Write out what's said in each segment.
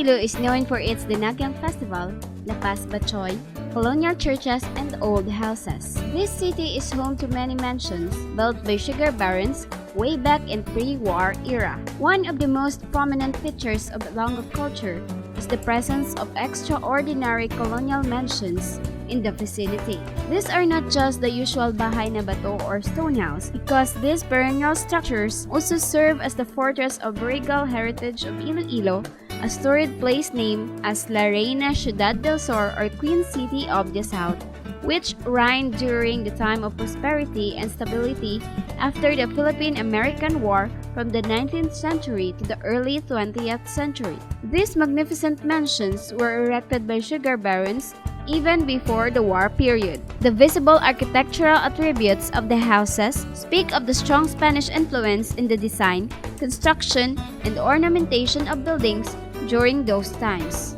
Iloilo is known for its Dinagyang Festival, La Paz Bachoy, colonial churches, and old houses. This city is home to many mansions built by sugar barons way back in pre-war era. One of the most prominent features of Ilonggo culture is the presence of extraordinary colonial mansions in the vicinity. These are not just the usual bahay na bato or stone house, because these perennial structures also serve as the fortress of regal heritage of Iloilo, a storied place named as La Reina Ciudad del Sur or Queen City of the South, which reigned during the time of prosperity and stability after the Philippine-American War from the 19th century to the early 20th century. These magnificent mansions were erected by sugar barons even before the war period. The visible architectural attributes of the houses speak of the strong Spanish influence in the design, construction, and ornamentation of buildings during those times.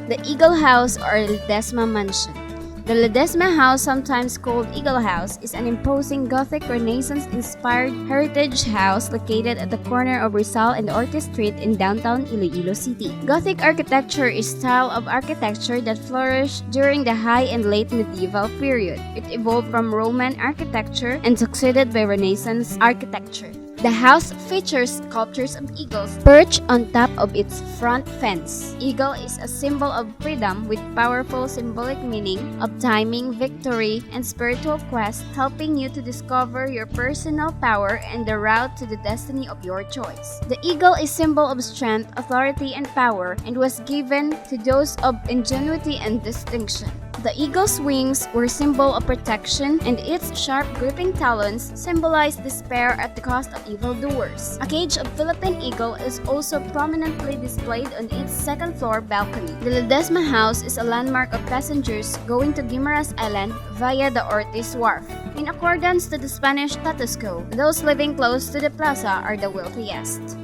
The Eagle House or Ledesma Mansion. The Ledesma House, sometimes called Eagle House, is an imposing Gothic Renaissance-inspired heritage house located at the corner of Rizal and Ortiz Street in downtown Iloilo City. Gothic architecture is a style of architecture that flourished during the high and late medieval period. It evolved from Roman architecture and succeeded by Renaissance architecture. The house features sculptures of eagles perched on top of its front fence. Eagle is a symbol of freedom with powerful symbolic meaning of timing, victory, and spiritual quest, helping you to discover your personal power and the route to the destiny of your choice. The eagle is symbol of strength, authority, and power, and was given to those of ingenuity and distinction. The eagle's wings were symbol of protection, and its sharp gripping talons symbolized despair at the cost of evildoers. A cage of Philippine eagle is also prominently displayed on its second-floor balcony. The Ledesma House is a landmark of passengers going to Guimaras Island via the Ortiz Wharf. In accordance to the Spanish status quo, those living close to the plaza are the wealthiest.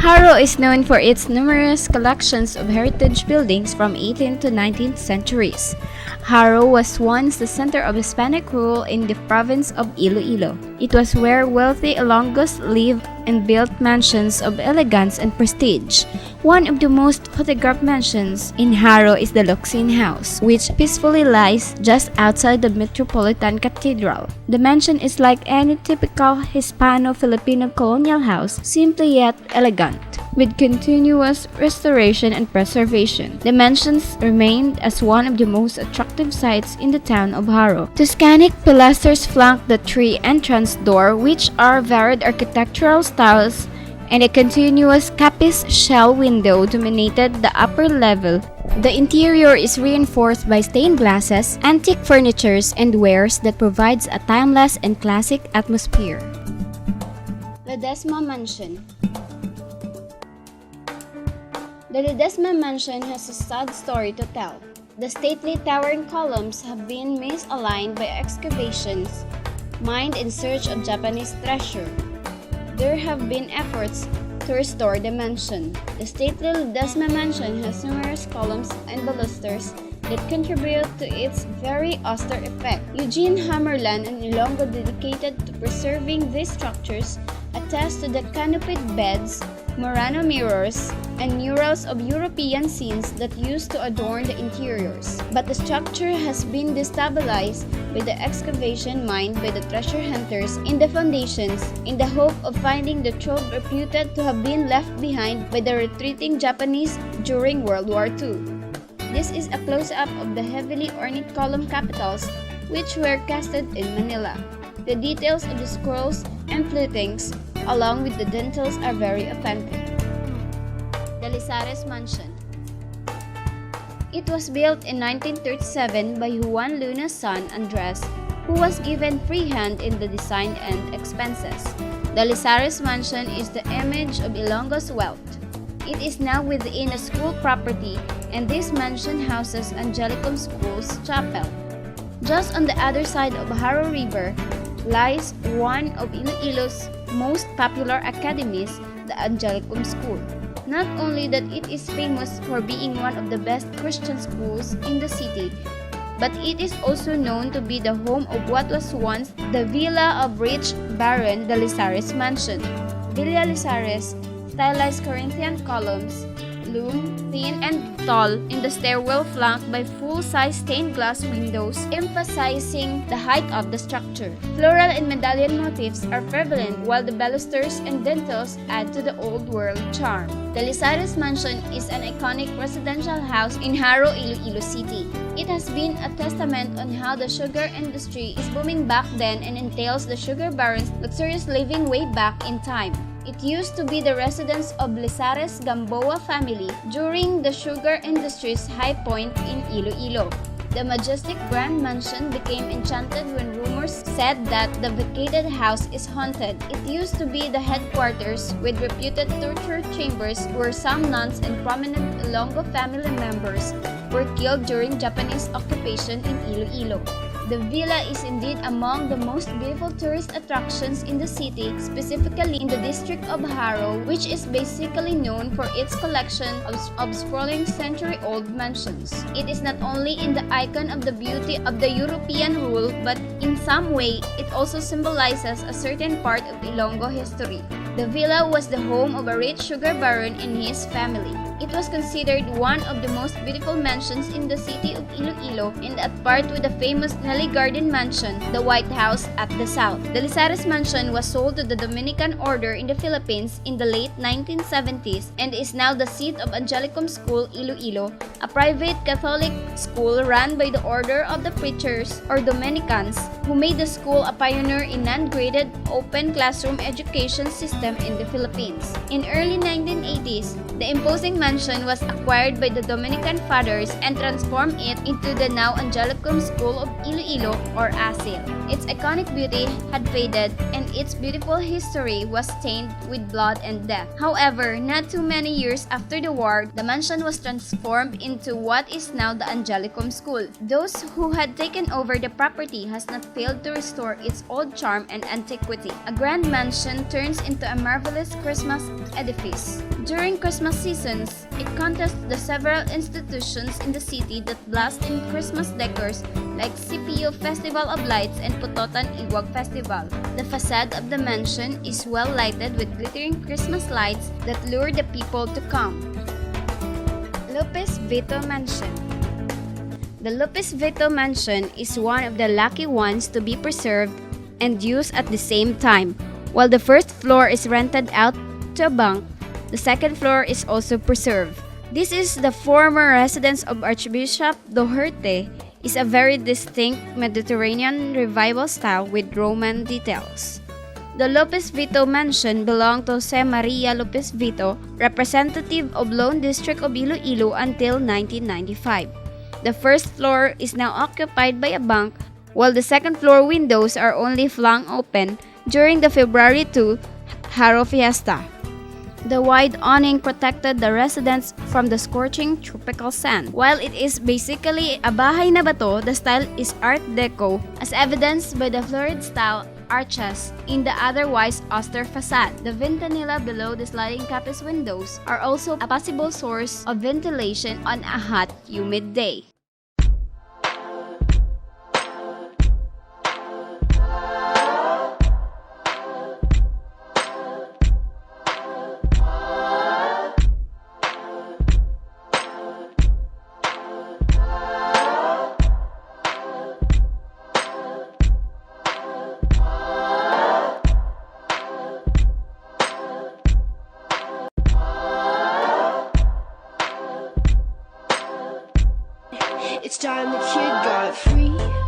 Haro is known for its numerous collections of heritage buildings from 18th to 19th centuries. Haro was once the center of Hispanic rule in the province of Iloilo. It was where wealthy Ilonggos lived and built mansions of elegance and prestige. One of the most photographed mansions in Haro is the Locsin House, which peacefully lies just outside the Metropolitan Cathedral. The mansion is like any typical Hispano-Filipino colonial house, simply yet elegant, with continuous restoration and preservation. The mansions remained as one of the most attractive sights in the town of Haro. Tuscanic pilasters flank the three entrance door, which are varied architectural styles, and a continuous Capiz shell window dominated the upper level. The interior is reinforced by stained glasses, antique furnitures, and wares that provides a timeless and classic atmosphere. Ledesma Mansion. The Ledesma Mansion has a sad story to tell. The stately towering columns have been misaligned by excavations mined in search of Japanese treasure. There have been efforts to restore the mansion. The stately Ledesma Mansion has numerous columns and balusters that contribute to its very austere effect. Eugene Hammerland, an Ilonggo dedicated to preserving these structures, attests to the canopied beds, Murano mirrors, and murals of European scenes that used to adorn the interiors. But the structure has been destabilized by the excavation mined by the treasure hunters in the foundations in the hope of finding the trove reputed to have been left behind by the retreating Japanese during World War II. This is a close-up of the heavily ornate column capitals which were casted in Manila. The details of the scrolls and flutings along with the dentils are very authentic. The Lizares Mansion. It was built in 1937 by Juan Luna's son Andres, who was given free hand in the design and expenses. The Lizares Mansion is the image of Ilonggo's wealth. It is now within a school property, and this mansion houses Angelicum School's chapel. Just on the other side of Haro River lies one of Iloilo's most popular academies, the Angelicum School. Not only that it is famous for being one of the best Christian schools in the city, but it is also known to be the home of what was once the villa of rich Baron de Lizares Mansion. Villa Lizares, stylized Corinthian columns, loom thin and tall in the stairwell flanked by full-size stained glass windows emphasizing the height of the structure. Floral and medallion motifs are prevalent while the balusters and dentils add to the old-world charm. The Lizares Mansion is an iconic residential house in Haro, Iloilo City. It has been a testament on how the sugar industry is booming back then and entails the sugar barons' luxurious living way back in time. It used to be the residence of Lizares Gamboa family during the sugar industry's high point in Iloilo. The majestic grand mansion became enchanted when rumors said that the vacated house is haunted. It used to be the headquarters with reputed torture chambers where some nuns and prominent Ilonggo family members were killed during Japanese occupation in Iloilo. The villa is indeed among the most beautiful tourist attractions in the city, specifically in the district of Haro, which is basically known for its collection of sprawling century-old mansions. It is not only in the icon of the beauty of the European rule, but in some way, it also symbolizes a certain part of Ilonggo history. The villa was the home of a rich sugar baron and his family. It was considered one of the most beautiful mansions in the city of Iloilo and at part with the famous Nelly Garden Mansion, the White House at the south. The Lizares Mansion was sold to the Dominican Order in the Philippines in the late 1970s and is now the seat of Angelicum School Iloilo, a private Catholic school run by the Order of the Preachers or Dominicans, who made the school a pioneer in non-graded open classroom education system in the Philippines. In early 1980s, the imposing mansion was acquired by the Dominican Fathers and transformed it into the now Angelicum School of Iloilo or ASIL. Its iconic beauty had faded and its beautiful history was stained with blood and death. However, not too many years after the war, the mansion was transformed into what is now the Angelicum School. Those who had taken over the property has not failed to restore its old charm and antiquity. A grand mansion turns into a marvelous Christmas edifice. During Christmas seasons, it contests the several institutions in the city that blast in Christmas decors like CPO Festival of Lights and Putotan Iwag Festival. The facade of the mansion is well lighted with glittering Christmas lights that lure the people to come. Lopez Vito Mansion. The Lopez Vito Mansion is one of the lucky ones to be preserved and used at the same time. While the first floor is rented out to a bank, the second floor is also preserved. This is the former residence of Archbishop Duherte. Is a very distinct Mediterranean revival style with Roman details. The Lopez Vito Mansion belonged to Jose Maria Lopez Vito, representative of Lone District of Iloilo until 1995. The first floor is now occupied by a bank, while the second floor windows are only flung open during the February 2 Haro Fiesta. The wide awning protected the residents from the scorching tropical sun. While it is basically a bahay na bato, the style is Art Deco, as evidenced by the florid style arches in the otherwise austere facade. The ventanilla below the sliding capice windows are also a possible source of ventilation on a hot, humid day. It's time that you got free.